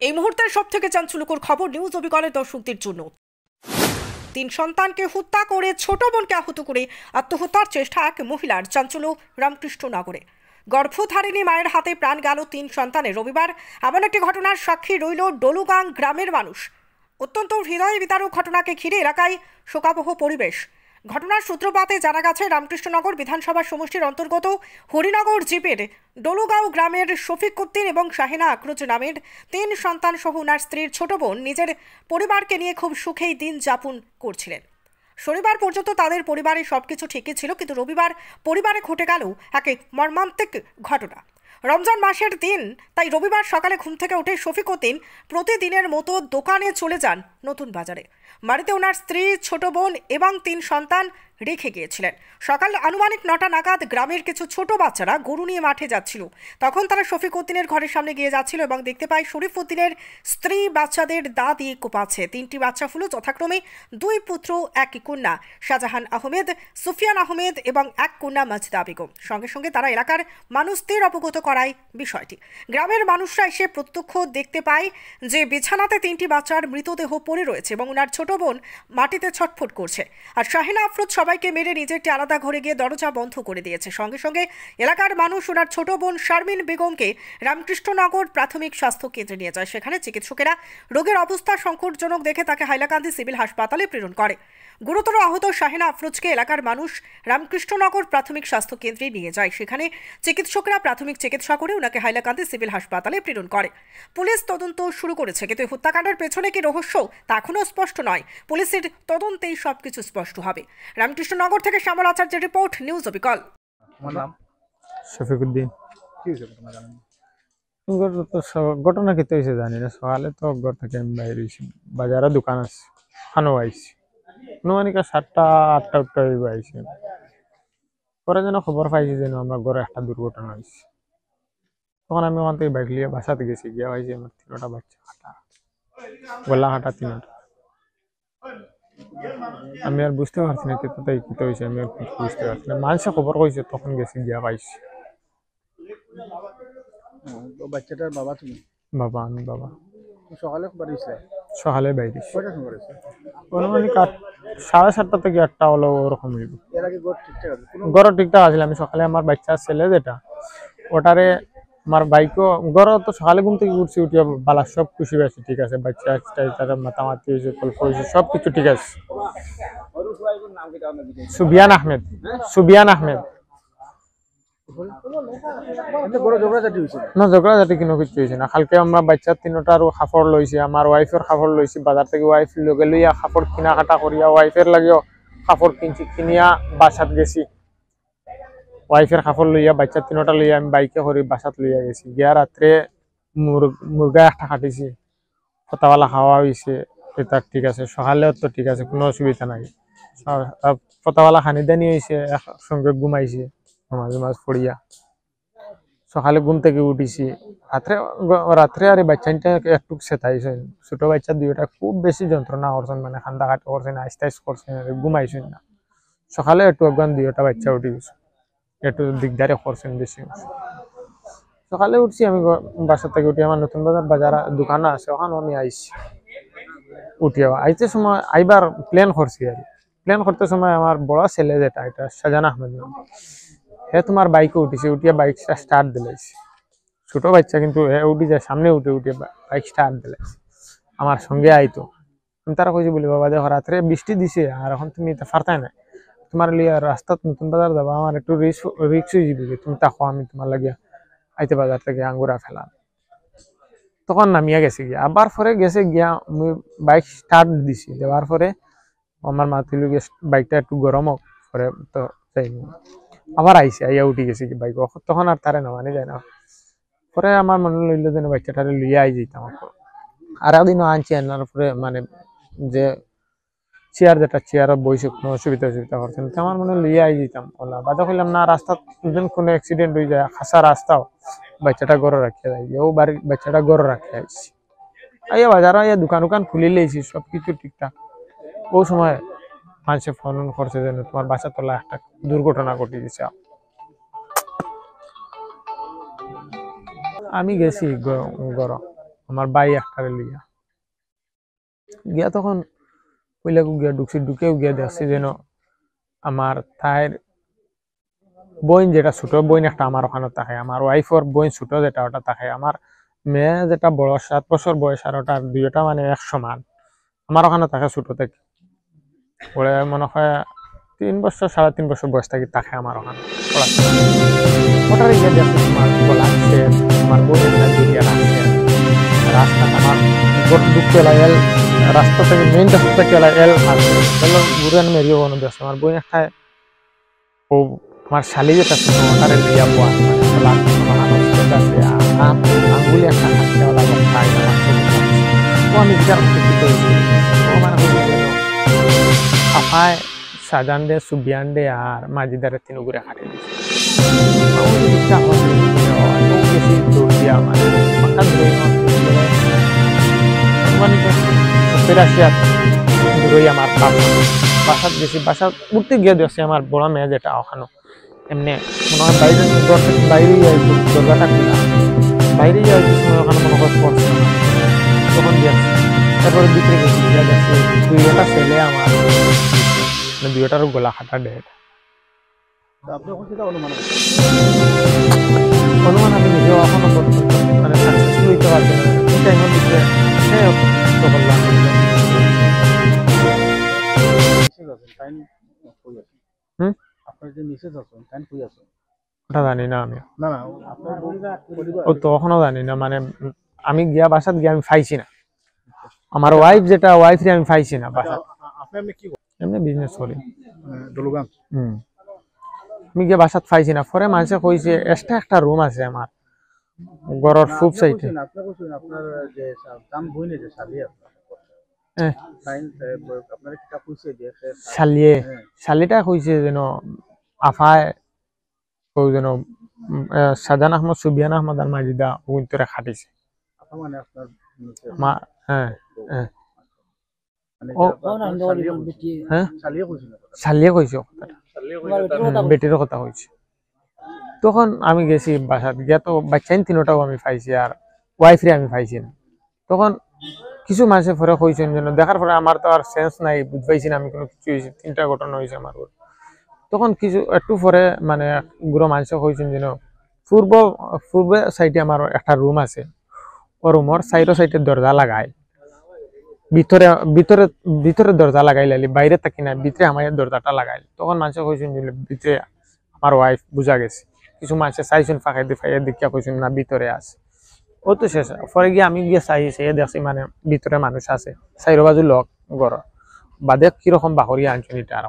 এই মুহূর্তের সবথেকে চাঞ্চল্যকর খবর নিউজ অবিকলের দর্শকদের জন্য। 3 সন্তানকে হত্যা করে ছোট বোনকে আহত করে আত্মহত্যার চেষ্টা এক মহিলার, চাঞ্চল্য রামকৃষ্ণনগরে। গর্ভধারিণী মায়ের হাতে প্রাণ গেল 3 সন্তানের। রবিবার এমন একটি ঘটনার সাক্ষী রইল ডলুগাং গ্রামের মানুষ। অত্যন্ত হৃদয় বিদারক ঘটনাকে ঘিরে এলাকায় শোকাবহ পরিবেশ। ঘটনার সূত্রপাতে জানা গেছে, রামকৃষ্ণনগর বিধানসভা সমষ্টির অন্তর্গত হরিনগর জিপের ডলুগাঁও গ্রামের শফিক উদ্দিন এবং শাহিনা আক্রোজ নামের 3 সন্তান সহ ওনার স্ত্রীর ছোট বোন নিজের পরিবারকে নিয়ে খুব সুখেই দিন যাপন করছিলেন। শনিবার পর্যন্ত তাদের পরিবারে সবকিছু ঠিকই ছিল, কিন্তু রবিবার পরিবারে ঘটে গেল এক মর্মান্তিক ঘটনা। রমজান মাসের দিন, তাই রবিবার সকালে ঘুম থেকে উঠে শফিক উদ্দিন প্রতিদিনের মতো দোকানে চলে যান নতুন বাজারে। বাড়িতে ওনার স্ত্রী, ছোট বোন এবং 3 সন্তান রেখে গিয়েছিলেন। সকাল আনুমানিক 9টা নাগাদ গ্রামের কিছু ছোট বাচ্চারা গরু নিয়ে মাঠে যাচ্ছিল। তখন তারা শফিক উদ্দিনের ঘরের সামনে গিয়ে যাচ্ছিল এবং দেখতে পায় শরীফ উদ্দিনের স্ত্রী বাচ্চাদের দা দিয়ে কোপাচ্ছে। 3টি বাচ্চা হলো যথাক্রমে 2 পুত্র, 1 কন্যা, শাহজাহান আহমেদ, সুফিয়ান আহমেদ এবং 1 কন্যা মাজদা বেগম। সঙ্গে সঙ্গে তারা এলাকার মানুষদের অবগত করায় বিষয়টি। গ্রামের মানুষরা এসে প্রত্যক্ষ দেখতে পায় যে বিছানাতে 3টি বাচ্চার মৃতদেহ পড়ে রয়েছে এবং ওনার ছোট বোন মাটিতে ছটফট করছে। আর শাহিনা আফরোজ সবাইকে মেরে নিজে একটি আলাদা ঘরে গিয়ে দরজা বন্ধ করে দিয়েছে। সঙ্গে সঙ্গে এলাকার মানুষ ওনার ছোট বোন শারমিন বেগমকে রামকৃষ্ণনগর প্রাথমিক স্বাস্থ্য কেন্দ্রে নিয়ে যায়। সেখানে চিকিৎসকেরা রোগের অবস্থা সংকটজনক দেখে তাকে হাইলাকান্দি সিভিল হাসপাতালে প্রেরণ করে। গুরুতর আহত শাহিনা আফরোজকে এলাকার মানুষ রামকৃষ্ণনগর প্রাথমিক স্বাস্থ্য কেন্দ্রে নিয়ে যায়। সেখানে চিকিৎসকরা প্রাথমিক চিকিৎসা করে ওনাকে হাইলাকান্দি সিভিল হাসপাতালে প্রেরণ করে। পুলিশ তদন্ত শুরু করেছে, কিন্তু হত্যাকাণ্ডের পেছনে কি রহস্য তা এখনও স্পষ্ট নয়। পুলিশের তদন্তেই সবকিছু স্পষ্ট হবে। রামকৃষ্ণনগর থেকে শ্যামল আচার্যের রিপোর্ট, নিউজ অবিকল। আমার নাম শফিক উদ্দিন। কি হয়েছে ঘটনা জানেন? ঘটনা খেতে হয়েছে জানি না। সকালে তো ঘর থেকে আমি বাইরে হয়েছি, বাজারে দোকান আছে, খানো আইছি আনুমানিক 7টা 8টা উঠতে আইছি। পরে যেন খবর পাইছি যেন আমরা ঘরে একটা দুর্ঘটনা হয়েছে। তখন আমি ওখান থেকে বাইক নিয়ে বাসাতে গেছি, গিয়ে পাইছি আমার 3টা বাচ্চা হাঁটা, গলা হাঁটা 3টা। আমি আর বুঝতে পারছি না তাই কি হয়েছে, আমি আর বুঝতে পারছি না। মানুষে খবর কইছে, তখন গেছি, গিয়া পাইছি। বাচ্চাটার বাবা তুমি? বাবা, আমি বাবা। সকালে বাড়িছে? সকালে বাইরে কয়টা সময় বাড়িছে? অনুমানিক 7:30 থেকে 8টা হলো, ওরকম হইব। এর আগে ঘর ঠিকঠাক আছে? গড় ঠিকঠাক আছিল। আমি সকালে আমার বাচ্চা ছেলে যেটা, ওটারে আমার বাইকও গড় তো সকালে ঘুম থেকে উঠছি, উঠিয়া বালা সব খুশি আছে, ঠিক আছে। বাচ্চা তারা মাতামাতি হয়েছে, গল্প হয়েছে, সব কিছু ঠিক আছে। সুবিয়ান আহমেদ, সুবিয়ান আহমেদ। না ঝগড়াঝাটি কোনো কিছু হয়েছে না। কালকে আমরা বাচ্চার 3টার কাপড় লইছি, আমার ওয়াইফের কাপড় লইছি বাজার থেকে। ওয়াইফ লগে লইয়া কাপড় কেনাকাটা করিয়া ওয়াইফের লাগেও কাপড় কিনছি, কিনিয়া বাসাত গেছি। ওয়াইফের কাপড় লইয়া বাচ্চার 3টা লইয়া আমি বাইকে করে বাসাত লইয়া গেছি। গিয়া রাত্রে মুরগা একটা কাটিছি, ফতাওয়ালা খাওয়া হয়েছে, এটা ঠিক আছে। সকালেও তো ঠিক আছে, কোনো অসুবিধা নাই। ফতাওয়ালা খানি দানি হয়েছে, একসঙ্গে ঘুমাইছে নামাজ পড়িয়া। সকালে ঘুম থেকে উঠিছি, রাত্রে আর বাচ্চাটা একটু সেতাইছে। ছোট বাচ্চা 2টা খুব বেশি যন্ত্রণা করছেন, মানে খান্দা কাটা করছেন, আস্তে আস্তে করছেন, ঘুমাইছেন না। সকালে একটু একগান 2টা বাচ্চা উঠে গেছে, একটু দিকদারে করছেন বেশি। সকালে উঠছি আমি, বাসা থেকে উঠি আমার নতুন বাজার দোকান আছে, ওখানে আমি আইছি। উঠিয়া আইতে সময় আইবার প্ল্যান করছি। আর প্ল্যান করতে সময় আমার বড় ছেলে যেটা, এটা শাহজাহান আহমেদ, হে তোমার বাইকে উঠিছে, উঠিয়া বাইকটা স্টার্ট দিলাইছে। ছোট বাচ্চা কিন্তু হে উঠি যায়, সামনে উঠে বাইক স্টার্ট দিলাইছে। আমার সঙ্গে আইতো। আমি তারা কইছি, বলি বাবা দেখো রাত্রে বৃষ্টি দিছে, আর এখন তুমি ফারতাই না, তোমার লিয়া রাস্তাত নতুন বাজার যাবা, আমার একটু রিক্স হয়ে যাবে, তুমি তাকো, আমি তোমার লাগিয়া আইতে বাজার থেকে আঙ্গুরা ফেলাম। তখন নামিয়া গেছে গিয়া, আবার পরে গেছে গিয়া মুই বাইক স্টার্ট দিছি, দেওয়ার পরে আমার মাতিল বাইকটা একটু গরম হোক, পরে তো আবার আইসে, আইয়া উঠি গেছে কি বাইক। তখন আর তারে নামানি যায় না। পরে আমার মনে লইল যেন বাচ্চাটারে লইয়া আই যেতাম। আর একদিনও আনছি, আনার পরে মানে যে চেয়ার, যেটা চেয়ার বইসে কোনো অসুবিধা করছেন, আমার মনে লইয়া আই যেতাম। ওলা বাদা কইলাম না, রাস্তা কোনো অ্যাক্সিডেন্ট হয়ে যায়, খাসা রাস্তাও, বাচ্চাটা গড়ে রাখিয়া যায়, ও বাড়ি বাচ্চাটা গড়ে রাখিয়া আইছি। আইয়া বাজার আইয়া দোকান খুলে লইছি, সবকিছু ঠিকঠাক। ও সময় মানুষে ফোন করছে যেন তোমার বাচ্চা তোলা একটা দুর্ঘটনা ঘটে গেছে। আমি গেছি গড়, আমার ভাই একটারে লিয়া গিয়া তখন পইলাকু গিয়া ঢুকেও গিয়া দেখছি যেন আমার তাইর বোন যেটা ছোট বোন একটা আমার ওখানে থাকে, আমার ওয়াইফর বোন ছোট যেটা ওটা থাকে, আমার মেয়ে যেটা বড় 7 বছর বয়স আর ওটার দুইটা মানে এক সমান আমার ওখানে থাকে ছোট থেকে। ওরে মনে হয় 3 বছর 3.5 বছর বয়স থেকে থাকে আমার ওখানে ওটার গিয়ে দেখছি তোমার লাগছে আমার বোন একটা দিকে রাখছে রাস্তা আমার ঢুকতে এল রাস্তা থেকে মেইন রাস্তা থেকে এল ঘুরে মেরিও কোনো দেখছে আমার বোন একটা ও আমার শালি যেটা ছিল ওটারে লিয়া পোয়া আঙ্গুলি একটা হাতওয়ালা বক্তা ও আমি বিচার করতে কি করেছি ও মানে আফায় সাজান দে সুবিয়ান দে আর মাজিদারে তিন ঘুরে খাটে আমার বাসাত গেছি বাসাত উঠতে গিয়ে দেখছি আমার বড় মেয়ে যেটা ওখানে এমনি মনে হয় বাইরে বাইরেই যাইতো দরজাটা খুলা বাইরেই যাইতো সময় ওখানে মনে হয় পড়ছে তখন দেখছি তারপরে ভিতরে গেছি গিয়া দেখছি দুইটা ছেলে আমার দুইটারও গলা খাটা ডেট অনুমান আমি নিজেও এখনো মানে সাকসেসফুল হইতে পারছি না এই টাইমের ভিতরে করলাম ওটা জানি না আমি ও তো এখনো জানি না মানে আমি গিয়া বাসাত গিয়ে আমি পাইছি না আমার ওয়াইফ যেটা ওয়াইফ রে আমি পাইছি না বাসাত এমনি বিজনেস করি আমি গিয়ে বাসাত পাইছি না পরে মানুষে কইছে এক্সট্রা একটা রুম আছে আমার ঘরের ফুপ সাইডে শালিটা কইছে যেন আফায় কই যেন সাজান আহমদ সুবিয়ান আহমদ আর মাজিদা উইন্তরে খাটিছে শালিয়ে কইছে বেটির কথা কইছে তখন আমি গেছি বাসাত গিয়া তো বাচ্চাইন তিনটাও আমি পাইছি আর ওয়াইফ রে আমি পাইছি না তখন কিছু মানুষের পরে কইছেন যেন দেখার পরে আমার তো আর সেন্স নাই বুঝবাইছি না আমি কোনো কিছু হয়েছে 3টা ঘটনা হয়েছে আমার তখন কিছু একটু পরে মানে গুড়ো মানুষ কইছেন যেন পূর্বে সাইডে আমার একটা রুম আছে ও রুমর সাইডে দরজা লাগায় ভিতরে ভিতরে ভিতরে দরজা লাগাইলালি বাইরে থাকি না ভিতরে আমার দরজাটা লাগাইল তখন মানুষ কইছেন যে ভিতরে আমার ওয়াইফ বুঝা গেছে কিছু মানুষ চাইছেন ফাঁকাই দিয়ে দেখিয়া কইছেন না ভিতরে আছে ও তো শেষ পরে গিয়ে আমি গিয়ে চাইছি দেখছি মানে ভিতরে মানুষ আছে চাইরো বাজু লোক ঘর বাদে কিরকম বাহরিয়া আনছেন এটা আর